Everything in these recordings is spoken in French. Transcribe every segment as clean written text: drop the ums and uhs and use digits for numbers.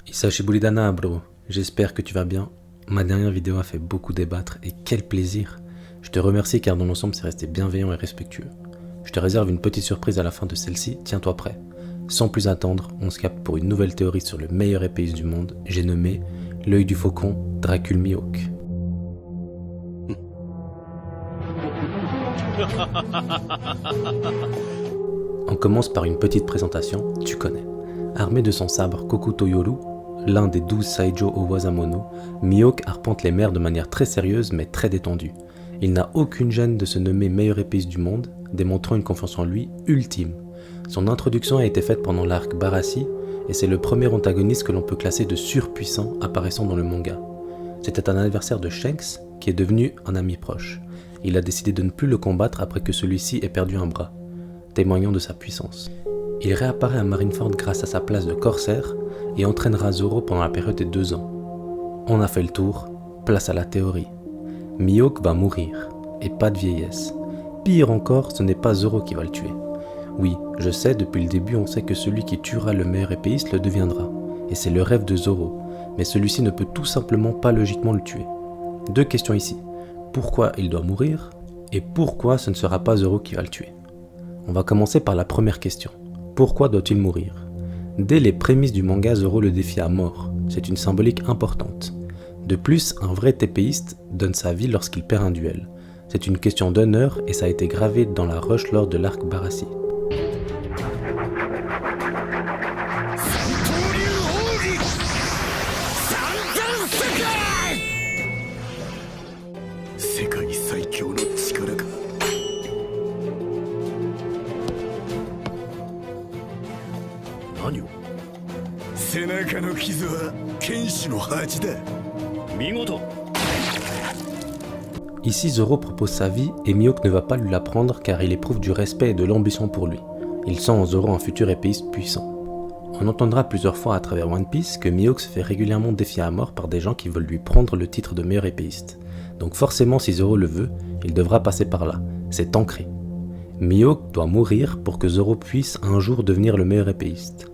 Isashibulidana, bro. J'espère que tu vas bien. Ma dernière vidéo a fait beaucoup débattre et quel plaisir. Je te remercie car dans l'ensemble c'est resté bienveillant et respectueux. Je te réserve une petite surprise à la fin de celle-ci, tiens-toi prêt. Sans plus attendre, on se capte pour une nouvelle théorie sur le meilleur épéiste du monde, j'ai nommé l'œil du faucon Dracul Mihawk. On commence par une petite présentation, tu connais. Armé de son sabre Kokuto Yoru, l'un des 12 Saijo Owazamono, Mihawk arpente les mers de manière très sérieuse mais très détendue. Il n'a aucune gêne de se nommer meilleur épéiste du monde, démontrant une confiance en lui ultime. Son introduction a été faite pendant l'arc Barassi, et c'est le premier antagoniste que l'on peut classer de surpuissant apparaissant dans le manga. C'était un adversaire de Shanks qui est devenu un ami proche. Il a décidé de ne plus le combattre après que celui-ci ait perdu un bras, témoignant de sa puissance. Il réapparaît à Marineford grâce à sa place de corsaire et entraînera Zoro pendant la période des 2 ans. On a fait le tour, place à la théorie. Mihawk va mourir, et pas de vieillesse. Pire encore, ce n'est pas Zoro qui va le tuer. Oui, je sais, depuis le début on sait que celui qui tuera le meilleur épéiste le deviendra, et c'est le rêve de Zoro, mais celui-ci ne peut tout simplement pas logiquement le tuer. 2 questions ici, pourquoi il doit mourir, et pourquoi ce ne sera pas Zoro qui va le tuer. On va commencer par la première question. Pourquoi doit-il mourir? Dès les prémices du manga, Zoro le défie à mort. C'est une symbolique importante. De plus, un vrai épéiste donne sa vie lorsqu'il perd un duel. C'est une question d'honneur et ça a été gravé dans la rush lors de l'arc Barassi. Ici, Zoro propose sa vie et Mihawk ne va pas lui la prendre car il éprouve du respect et de l'ambition pour lui. Il sent en Zoro un futur épéiste puissant. On entendra plusieurs fois à travers One Piece que Mihawk se fait régulièrement défier à mort par des gens qui veulent lui prendre le titre de meilleur épéiste. Donc forcément, si Zoro le veut, il devra passer par là. C'est ancré. Mihawk doit mourir pour que Zoro puisse un jour devenir le meilleur épéiste.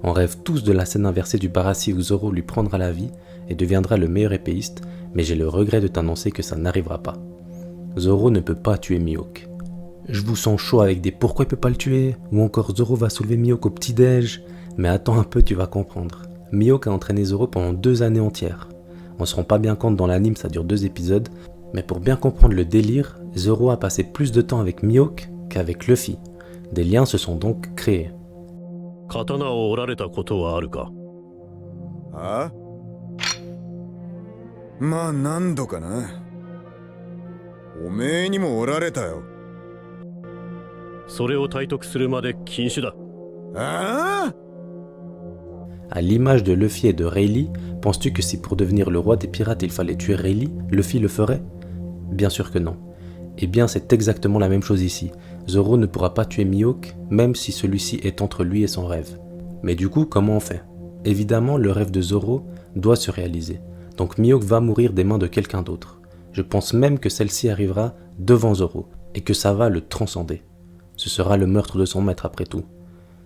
On rêve tous de la scène inversée du Barassi où Zoro lui prendra la vie et deviendra le meilleur épéiste, mais j'ai le regret de t'annoncer que ça n'arrivera pas. Zoro ne peut pas tuer Mihawk. Je vous sens chaud avec des pourquoi il peut pas le tuer, ou encore Zoro va soulever Mihawk au petit-déj, mais attends un peu, tu vas comprendre. Mihawk a entraîné Zoro pendant 2 années entières. On se rend pas bien compte dans l'anime, ça dure 2 épisodes, mais pour bien comprendre le délire, Zoro a passé plus de temps avec Mihawk qu'avec Luffy. Des liens se sont donc créés. 刀を折られたことはあるか？ああ？まあ何度かな。おめえにも折られたよ。それを体得するまで禁止だ。ああ？ À l'image de Luffy et de Rayleigh, penses-tu que si pour devenir le roi des pirates il fallait tuer Rayleigh, Luffy le ferait? Bien sûr que non. Eh bien c'est exactement la même chose ici. Zoro ne pourra pas tuer Mihawk, même si celui-ci est entre lui et son rêve. Mais du coup, comment on fait? Évidemment, le rêve de Zoro doit se réaliser. Donc Mihawk va mourir des mains de quelqu'un d'autre. Je pense même que celle-ci arrivera devant Zoro, et que ça va le transcender. Ce sera le meurtre de son maître après tout.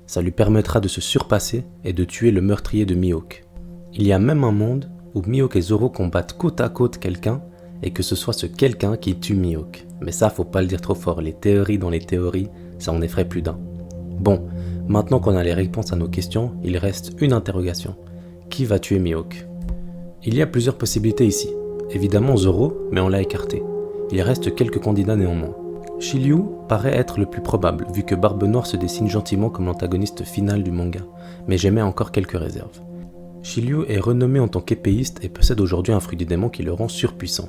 Ça lui permettra de se surpasser et de tuer le meurtrier de Mihawk. Il y a même un monde où Mihawk et Zoro combattent côte à côte quelqu'un, et que ce soit ce quelqu'un qui tue Mihawk. Mais ça, faut pas le dire trop fort, les théories dans les théories, ça en effraie plus d'un. Bon, maintenant qu'on a les réponses à nos questions, il reste une interrogation. Qui va tuer Mihawk? Il y a plusieurs possibilités ici. Évidemment Zoro, mais on l'a écarté. Il reste quelques candidats néanmoins. Shiryu paraît être le plus probable, vu que Barbe Noire se dessine gentiment comme l'antagoniste final du manga, mais j'émets encore quelques réserves. Shiryu est renommé en tant qu'épéiste et possède aujourd'hui un fruit du démon qui le rend surpuissant.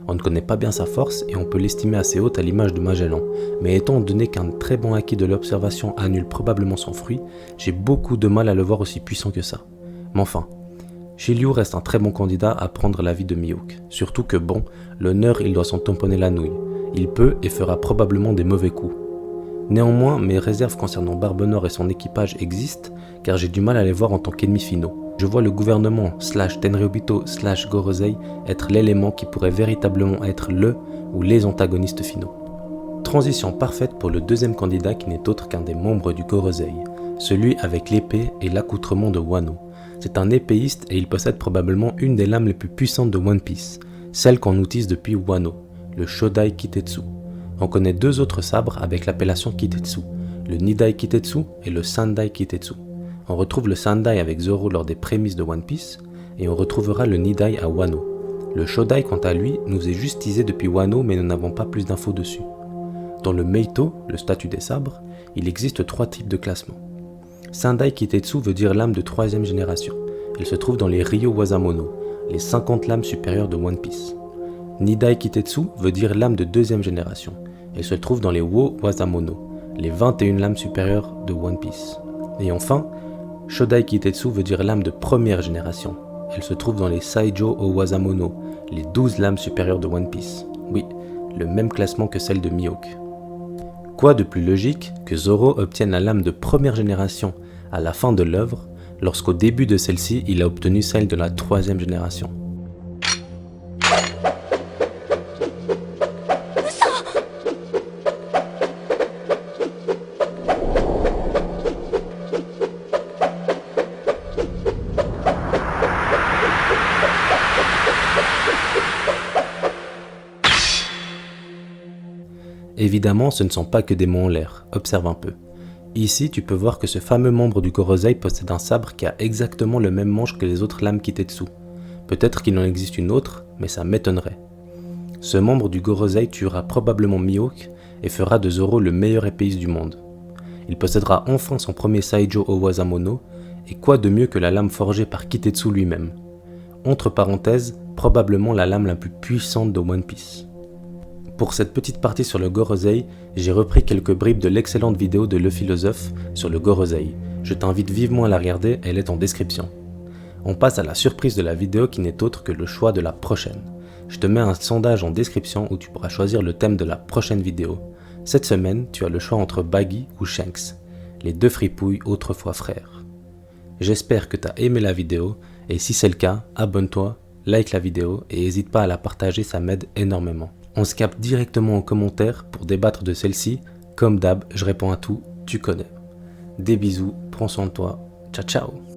On ne connaît pas bien sa force et on peut l'estimer assez haute à l'image de Magellan, mais étant donné qu'un très bon acquis de l'observation annule probablement son fruit, j'ai beaucoup de mal à le voir aussi puissant que ça. Mais enfin, Shiryu reste un très bon candidat à prendre la vie de Mihawk, surtout que bon, l'honneur il doit s'en tamponner la nouille, il peut et fera probablement des mauvais coups. Néanmoins, mes réserves concernant Barbe Noire et son équipage existent, car j'ai du mal à les voir en tant qu'ennemis finaux. Je vois le gouvernement /Tenryubito /Gorosei être l'élément qui pourrait véritablement être le ou les antagonistes finaux. Transition parfaite pour le deuxième candidat qui n'est autre qu'un des membres du Gorosei, celui avec l'épée et l'accoutrement de Wano. C'est un épéiste et il possède probablement une des lames les plus puissantes de One Piece, celle qu'on utilise depuis Wano, le Shodai Kitetsu. On connaît deux autres sabres avec l'appellation Kitetsu, le Nidai Kitetsu et le Sandai Kitetsu. On retrouve le Sandai avec Zoro lors des prémices de One Piece, et on retrouvera le Nidai à Wano. Le Shodai, quant à lui, nous est juste teasé depuis Wano, mais nous n'avons pas plus d'infos dessus. Dans le Meito, le statut des sabres, il existe 3 types de classement. Sandai Kitetsu veut dire lame de 3e génération. Elle se trouve dans les Ryo Wazamono, les 50 lames supérieures de One Piece. Nidai Kitetsu veut dire lame de 2e génération. Elle se trouve dans les Wo Wazamono, les 21 lames supérieures de One Piece. Et enfin, Shodai Kitetsu veut dire lame de 1re génération. Elle se trouve dans les Saijo Owazamono, les 12 lames supérieures de One Piece. Oui, le même classement que celle de Mihawk. Quoi de plus logique que Zoro obtienne la lame de 1re génération à la fin de l'œuvre, lorsqu'au début de celle-ci, il a obtenu celle de la 3e génération. Évidemment, ce ne sont pas que des mots en l'air, observe un peu. Ici, tu peux voir que ce fameux membre du Gorosei possède un sabre qui a exactement le même manche que les autres lames Kitetsu. Peut-être qu'il en existe une autre, mais ça m'étonnerait. Ce membre du Gorosei tuera probablement Mihawk et fera de Zoro le meilleur épéiste du monde. Il possédera enfin son premier Saijo Owazamono, et quoi de mieux que la lame forgée par Kitetsu lui-même. Entre parenthèses, probablement la lame la plus puissante de One Piece. Pour cette petite partie sur le Gorosei, j'ai repris quelques bribes de l'excellente vidéo de Le Philosophe sur le Gorosei. Je t'invite vivement à la regarder, elle est en description. On passe à la surprise de la vidéo qui n'est autre que le choix de la prochaine. Je te mets un sondage en description où tu pourras choisir le thème de la prochaine vidéo. Cette semaine, tu as le choix entre Baggy ou Shanks, les deux fripouilles autrefois frères. J'espère que tu as aimé la vidéo, et si c'est le cas, abonne-toi, like la vidéo et n'hésite pas à la partager, ça m'aide énormément. On se capte directement en commentaire pour débattre de celle-ci. Comme d'hab, je réponds à tout, tu connais. Des bisous, prends soin de toi, ciao ciao.